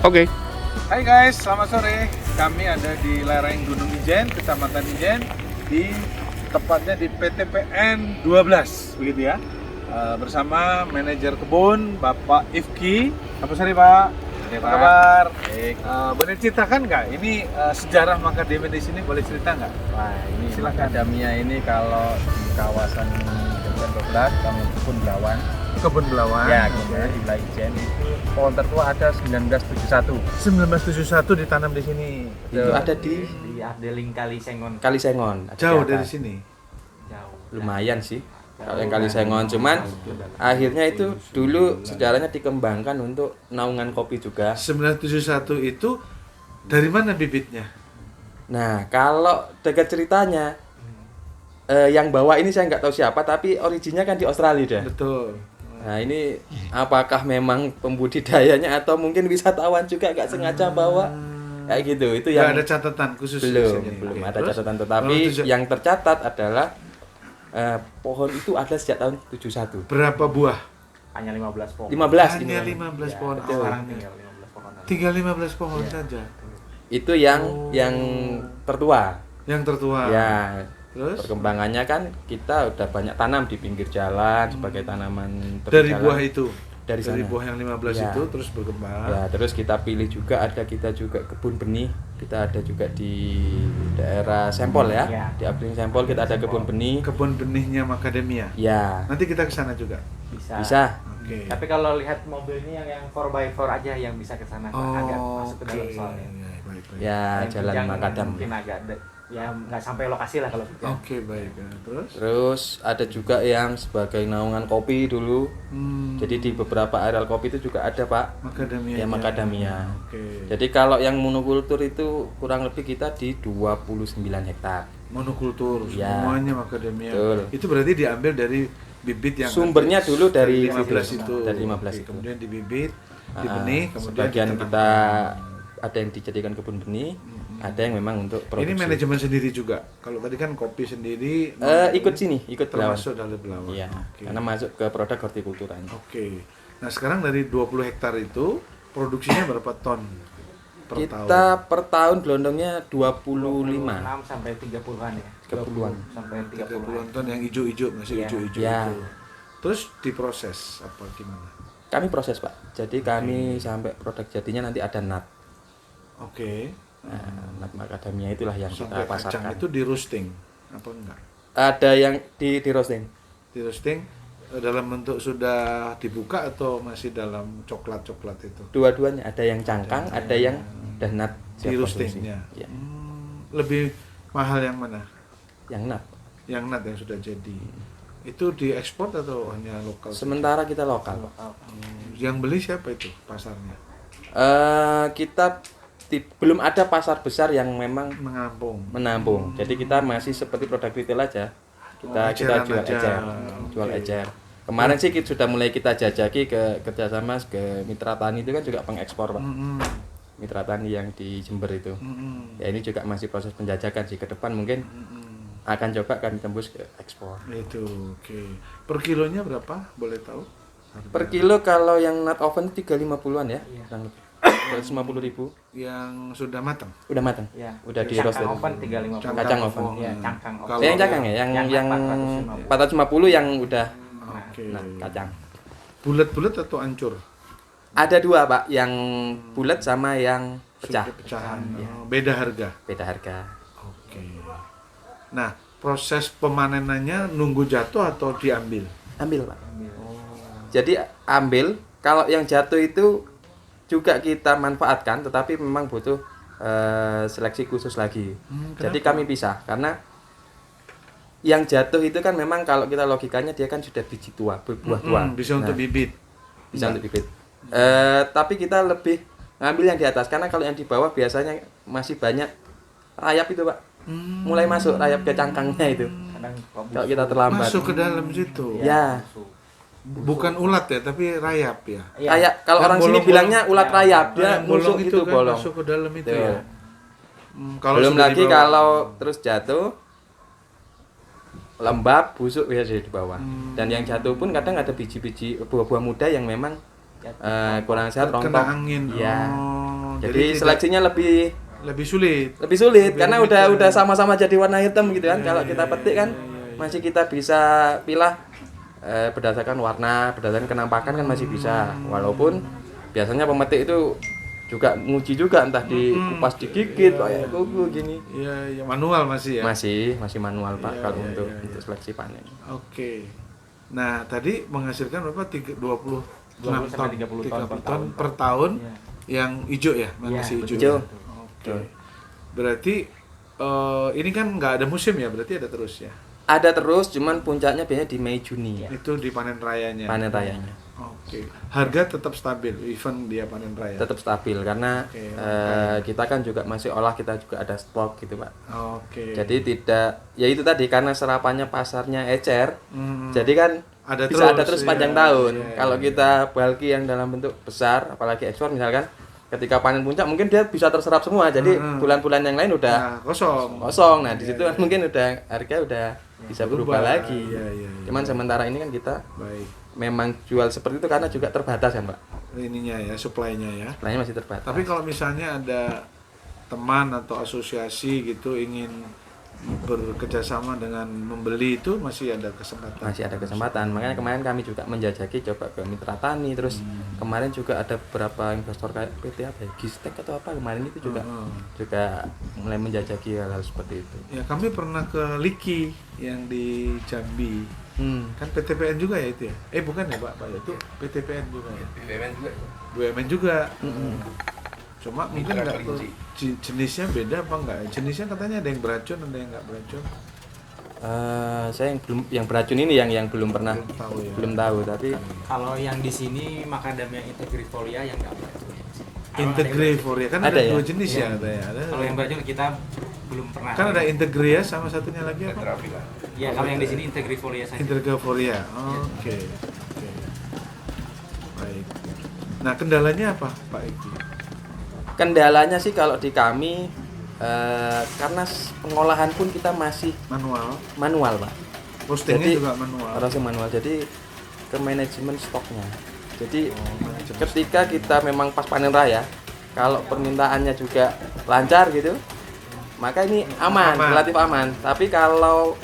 Oke. Hai guys, selamat sore. Kami ada di lereng Gunung Ijen, Kecamatan Ijen, di tepatnya di PTPN 12, begitu ya. Bersama manajer kebun Bapak Ifki. Apa sore Pak? Apa kabar? Baik. Boleh ceritakan nggak? Ini sejarah macadamia di sini, boleh cerita nggak? Wah, ini Silakan. macadamia ini kalau di kawasan Jember 12, Taman Kebun Belawan. Kebun Belawan. Ya, kemudian di wilayah Ijen itu pohon tertua ada 1971. 1971 ditanam di sini. Itu ada di Ardeling Kali Sengon. Kalisengon. Ada Jauh di dari atas. sini. Jauh. Lumayan sih. Kalau yang Kalisengon, cuman akhirnya itu dulu sejarahnya dikembangkan untuk naungan kopi juga. 1971 itu dari mana bibitnya? Nah, kalau dekat ceritanya, yang bawa ini saya nggak tahu siapa, tapi originnya kan di Australia dah. Betul. Nah, ini apakah memang pembudidayanya atau mungkin wisatawan juga nggak sengaja bawa kayak gitu? Itu Nggak yang ada catatan khusus di belum sini. belum Oke, ada terus? catatan, tetapi yang tercatat adalah pohon itu ada sejak tahun 71. Berapa buah? Hanya 15 pohon. 15 Hanya ini. 15 Ya, pohon betul. sekarang awalnya. tinggal 15 pohon. Tinggal 15 pohon Iya. saja. Itu yang tertua. Yang tertua. Ya, Terus perkembangannya kan kita udah banyak tanam di pinggir jalan sebagai tanaman dari berjalan. buah itu. Dari sana. buah yang 15 Ya. itu terus berkembang. Ya, terus kita pilih juga, kita juga kebun benih. Kita ada juga di daerah Sempol ya. Ya. Di Abling Sempol kita ada kebun benih. Kebun benihnya macadamia. Ya, Nanti kita ke sana juga. Bisa. bisa. Oke. Tapi kalau lihat mobil ini yang 4x4 aja yang bisa ke sana, Pak. Agak masuk ke dalam soalnya. Ya, baik. Ya, Yang Jalan tunjang Makadam. mungkin agak ya nggak sampai lokasi lah kalau gitu. Oke, baik. Terus? Terus ada juga yang sebagai naungan kopi dulu. Jadi di beberapa areal kopi itu juga ada, Pak. Macadamia. Ya, macadamia. Oke. Jadi kalau yang monokultur itu kurang lebih kita di 29 hektar. Monokultur Ya. semuanya macadamia. Betul. Itu berarti diambil dari bibit yang Sumbernya ada. dulu dari 15 situ. itu. Dari 15 Oke, itu. kemudian dibibit, dibenih, kemudian sebagian ditanamkan. kita ada yang dijadikan kebun benih, ada yang memang untuk produksi. Ini manajemen sendiri juga. Kalau tadi kan kopi sendiri Ikut sini, ikut Belawan. termasuk dari Belawan. Iya, Oke. karena masuk ke produk hortikulturan. Oke. Nah, sekarang dari 20 hektar itu produksinya berapa ton per tahun? Kita per tahun gelondongnya 25. 6 sampai 30-an ya. 30-an. 20 sampai 30-an 30-an. ton yang hijau-hijau, masih Iya. hijau-hijau Iya. itu. Terus diproses apa gimana? Kami proses, Pak. Jadi kami sampai produk jadinya nanti ada nut. Oke. Nut macadamia itulah yang Sampai kita kacang pasarkan. itu di roasting apa enggak? Ada yang di roasting. Di roasting dalam bentuk sudah dibuka atau masih dalam coklat-coklat itu? Dua-duanya, ada yang cangkang, ada yang udah nut Di siap roastingnya. konsumsi. Ya, Lebih mahal yang mana? yang nut. Yang nut yang sudah jadi. Itu diekspor atau hanya lokal? Sementara kita lokal. Yang beli siapa itu pasarnya? Kita belum ada pasar besar yang memang Mengampung. menampung. Jadi kita masih seperti produk retail aja. Kita Eceran jual aja. ecer, jual Oke. ecer. Kemarin sih kita sudah mulai kita jajaki ke kerjasama ke Mitra Tani, itu kan juga pengekspor, Pak. Mm-mm. Mitra Tani yang di Jember itu. Mm-mm. Ya ini juga masih proses penjajakan sih, ke depan mungkin Mm-mm. akan coba kami tembus ke ekspor. Itu oke. Per kilonya berapa? Boleh tahu? Per kilo kalau yang nut oven 350-an ya, kurang lebih. 250.000 Yang sudah matang. udah matang. Ya. Udah di roasted. Cangkang oven 350. Kacang oven. Ya, cangkang oven. Kalau- Yang cangkang ya, yang 450. 450 yang udah Oke. kacang. Bulat-bulat atau hancur? Ada dua, Pak, yang bulat sama yang pecah. Sudah pecahan. Oh, beda harga. Beda harga. Oke. Nah, proses pemanenannya nunggu jatuh atau diambil? Ambil, Pak. Jadi ambil, kalau yang jatuh itu juga kita manfaatkan, tetapi memang butuh seleksi khusus lagi. Jadi kami pisah karena yang jatuh itu kan memang kalau kita logikanya dia kan sudah biji tua, buah tua. Bisa untuk Nah, bibit. bisa untuk bibit. Tapi kita lebih ngambil yang di atas karena kalau yang di bawah biasanya masih banyak rayap itu, Pak. Mulai masuk rayap ke cangkangnya itu. Kadang Kalau kita terlambat. Masuk ke dalam situ. Ya. Bukan ulat ya, tapi rayap ya. Iya. Kayak kalau Yang orang sini bolong-bolong. bilangnya ulat Ya. rayap, dia Yang bolong nusuk itu itu kan bolong. masuk ke dalam itu Betul. ya. Belum sudah lagi di bawah. kalau terus jatuh lembab, busuk biasa di bawah. Dan yang jatuh pun kadang ada biji-biji buah-buah muda yang memang kurang sehat rontok. Kena angin. Iya. Oh, Jadi tidak- seleksinya lebih sulit. karena udah sama-sama jadi warna hitam gitu kan. Kalau kita petik kan masih kita bisa pilah berdasarkan warna, berdasarkan kenampakan kan masih bisa. Walaupun biasanya pemetik itu juga nguji juga entah dikupas digigit kayak kuku gini. Iya, manual masih ya. Masih manual Pak Iya, kalau iya, untuk iya, iya. seleksi panen. Oke. Nah, tadi menghasilkan berapa? 26 sampai ton, 30 ton per tahun yang hijau ya, masih hijau. hijau. Oke. Berarti ini kan nggak ada musim ya, berarti ada terus ya. Ada terus, cuman puncaknya biasanya di Mei Juni ya. Itu di panen rayanya. Panen rayanya. Oke. Harga tetap stabil, even dia panen raya. Tetap stabil karena Oke, kita kan juga masih olah, kita juga ada stok gitu Pak. Oke. Jadi tidak, ya itu tadi karena serapannya pasarnya ecer, jadi kan Ada bisa ada terus, terus sepanjang iya, tahun. iya, Kalau iya. kita bulky yang dalam bentuk besar, apalagi ekspor misalkan, ketika panen puncak mungkin dia bisa terserap semua. Jadi bulan-bulan yang lain udah Nah, kosong. kosong. Nah di situ kan mungkin udah harga udah bisa berubah lagi. Iya, iya, iya. Cuman sementara ini kan kita Baik. memang jual seperti itu karena juga terbatas kan Pak. Ininya ya, supply-nya ya. Lainnya masih terbatas. Tapi kalau misalnya ada teman atau asosiasi gitu ingin bekerjasama dengan membeli itu masih ada kesempatan. Masih ada kesempatan. Makanya kemarin kami juga menjajaki coba ke Mitra Tani, terus kemarin juga ada beberapa investor kayak PT apa ya, Gistek atau apa kemarin itu juga mulai menjajaki hal-hal seperti itu. Ya, kami pernah ke Liki yang di Jambi. Kan PTPN juga ya itu ya? Bukan ya Pak ya, itu PTPN juga ya? BUMN juga. Cuma mungkin nggak tahu jenisnya beda apa enggak? Jenisnya katanya ada yang beracun, ada yang nggak beracun. Saya yang beracun ini yang belum pernah Belum tahu ya. belum tahu, tapi Kalau yang di sini macadamia integrifolia yang nggak beracun. Integrifolia kan Ada ada ya? dua jenis Iya. ya katanya. Kalau yang beracun kita belum pernah. Kan ada Integria sama satunya lagi apa? Ya kalau yang di sini integrifolia saja. Integrifolia. Oke. Oke. Baik. Nah, kendalanya apa, Pak Eki? kendalanya sih kalau di kami karena pengolahan pun kita masih manual Pak. Postingnya Jadi, juga manual. Harusnya manual. Jadi ke manajemen stoknya. Jadi manajemen ketika kita memang pas panen raya, kalau permintaannya juga lancar gitu, maka ini aman, relatif aman. Tapi kalau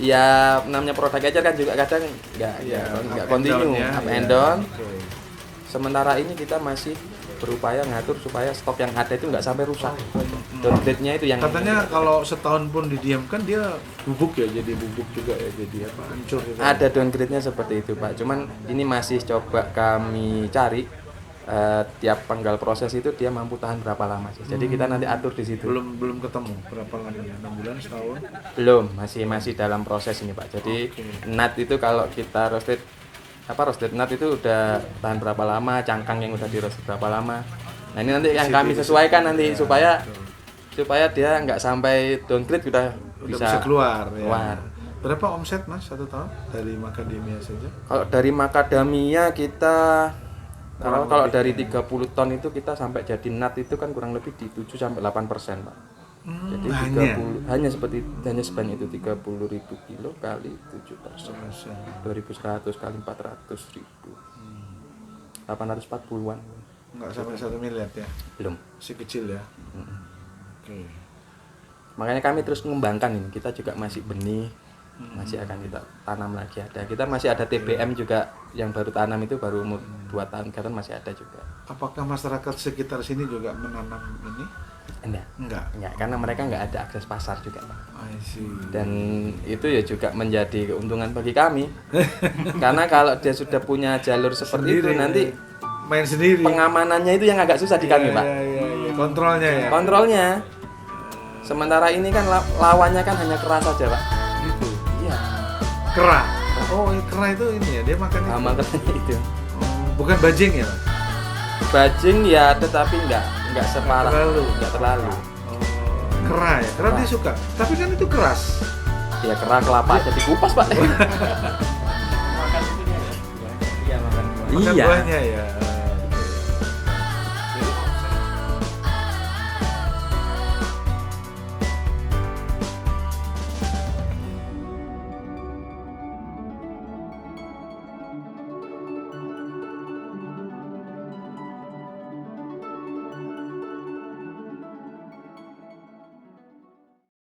ya namanya produk ecer kan juga kadang nggak continue, up and down. Okay. Sementara ini kita masih berupaya ngatur supaya stok yang ada itu nggak sampai rusak. Downgrade-nya itu yang Katanya kalau setahun pun didiamkan dia bubuk ya, jadi bubuk juga ya, jadi apa, hancur gitu. ada downgrade-nya seperti itu Pak. Cuman ini masih coba kami cari tiap penggal proses itu dia mampu tahan berapa lama sih. Jadi kita nanti atur di situ. Belum ketemu berapa lama ya? 6 bulan, setahun? Belum, masih dalam proses ini Pak. Jadi nut itu kalau kita roasted nut itu udah tahan berapa lama, cangkang yang udah di roasted berapa lama. Nah ini nanti yang kami sesuaikan nanti supaya dia nggak sampai downgrade udah bisa keluar. Ya. Berapa omset Mas satu tahun dari macadamia saja? Kalau dari macadamia kita kalau dari 30 ton itu kita sampai jadi nut itu kan kurang lebih di 7 sampai 8% Pak. Jadi 30 hanya sebanyak itu 30.000 kilo kali 7%. 2.100 kali 400.000. 840-an. Enggak sampai 1 miliar ya? Belum. Masih kecil ya? Oke. Makanya kami terus mengembangkan ini. Kita juga masih benih, masih akan kita tanam lagi ada. Kita masih ada TBM juga yang baru tanam itu baru umur 2 tahun kan masih ada juga. Apakah masyarakat sekitar sini juga menanam ini? Enggak, karena mereka nggak ada akses pasar juga Pak. I see. Dan itu ya juga menjadi keuntungan bagi kami. Karena kalau dia sudah punya jalur seperti itu nanti main sendiri. Pengamanannya itu yang agak susah di kami Pak. Iya. Kontrolnya ya. Kontrolnya. Sementara ini kan lawannya kan hanya kera saja Pak. Gitu. Iya. Kera. Oh, kera itu ini ya, dia makan itu. Makannya itu. Bukan bajing ya, Mas? Bajing ya, tetapi nggak separah. Nggak terlalu. Kera ya. Kera dia suka. Tapi kan itu keras. Ya kera kelapa jadi kupas Pak. Makan itu dia. Iya, makan. Makan buahnya ya.